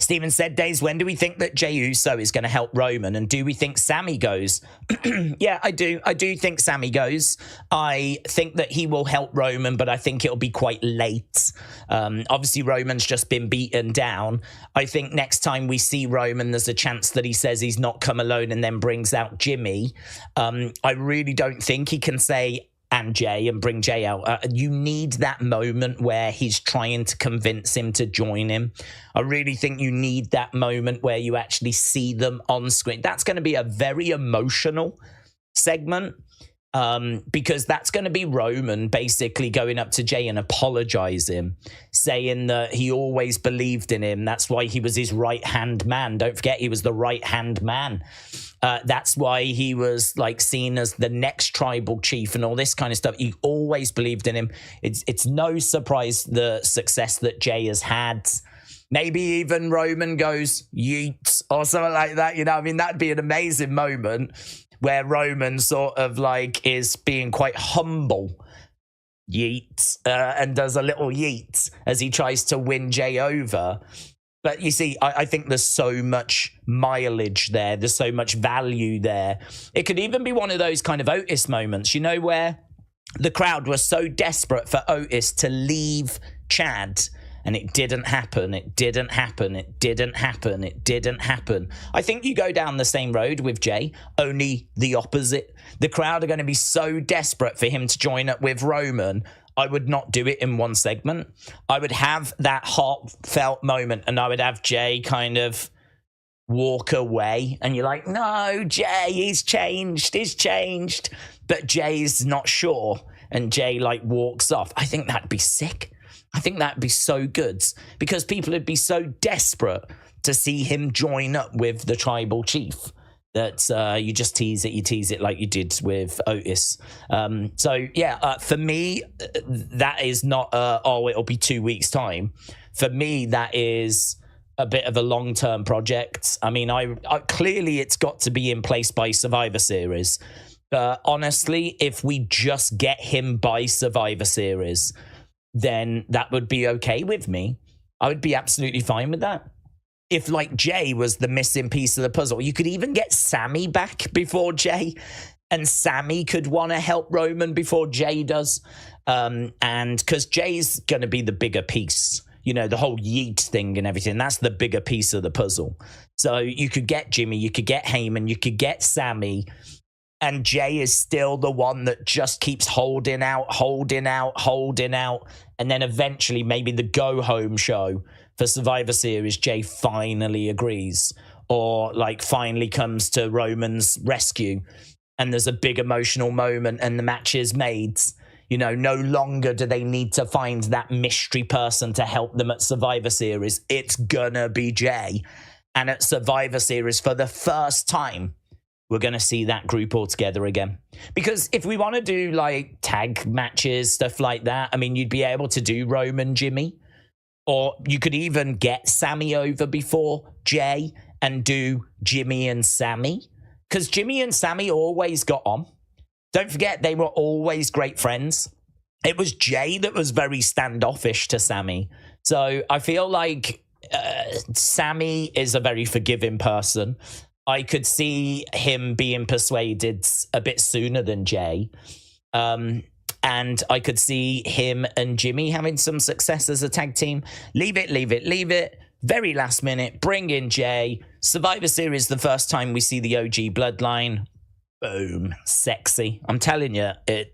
Steven said, Daze, when do we think that Jey Uso is going to help Roman? And do we think Sammy goes? Yeah, I do. I do think Sammy goes. I think that he will help Roman, but I think it'll be quite late. Obviously, Roman's just been beaten down. I think next time we see Roman, there's a chance that he says he's not come alone and then brings out Jimmy. I really don't think he can say, and Jey, and bring Jey out. You need that moment where he's trying to convince him to join him. I really think you need that moment where you actually see them on screen. That's going to be a very emotional segment, because that's going to be Roman basically going up to Jey and apologizing, saying that he always believed in him. That's why he was his right-hand man. Don't forget, he was the right-hand man. That's why he was like seen as the next tribal chief and all this kind of stuff. He always believed in him. It's no surprise the success that Jey has had. Maybe even Roman goes yeet or something like that. You know, I mean, that'd be an amazing moment where Roman sort of like is being quite humble, yeet, and does a little yeet as he tries to win Jey over. But you see, I think there's so much mileage there. There's so much value there. It could even be one of those kind of Otis moments, you know, where the crowd was so desperate for Otis to leave Chad, and it didn't happen. It didn't happen. It didn't happen. It didn't happen. I think you go down the same road with Jey, only the opposite. The crowd are going to be so desperate for him to join up with Roman. I would not do it in one segment. I would have that heartfelt moment, and I would have Jey kind of walk away, and you're like, no, Jey, he's changed. But Jey's not sure, and Jey like walks off. I think that'd be sick. I think that'd be so good, because people would be so desperate to see him join up with the tribal chief that you just tease it like you did with Otis. So yeah, for me, that is not, it'll be 2 weeks' time. For me, that is a bit of a long-term project. I mean, I clearly it's got to be in place by Survivor Series. Honestly, if we just get him by Survivor Series, then that would be okay with me. I would be absolutely fine with that. If like Jey was the missing piece of the puzzle, you could even get Sammy back before Jey, and Sammy could want to help Roman before Jey does. And because Jey's going to be the bigger piece, you know, the whole yeet thing and everything, that's the bigger piece of the puzzle. So you could get Jimmy, you could get Heyman, you could get Sammy, and Jey is still the one that just keeps holding out. And then eventually maybe the go-home show for Survivor Series, Jey finally agrees, or like finally comes to Roman's rescue, and there's a big emotional moment and the match is made. You know, no longer do they need to find that mystery person to help them at Survivor Series. It's gonna be Jey. And at Survivor Series, for the first time, we're going to see that group all together again. Because if we want to do like tag matches, stuff like that, I mean, you'd be able to do Roman, Jimmy, or you could even get Sammy over before Jey and do Jimmy and Sammy. Because Jimmy and Sammy always got on. Don't forget, they were always great friends. It was Jey that was very standoffish to Sammy. So I feel like Sammy is a very forgiving person. I could see him being persuaded a bit sooner than Jey. And I could see him and Jimmy having some success as a tag team. Leave it. Very last minute, bring in Jey. Survivor Series, the first time we see the OG bloodline. Boom. Sexy. I'm telling you,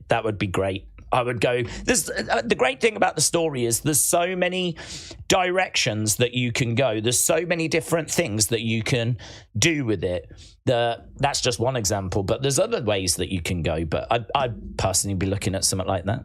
that would be great. I would go. The great thing about the story is there's so many directions that you can go. There's so many different things that you can do with it. That's just one example, but there's other ways that you can go. But I'd personally be looking at something like that.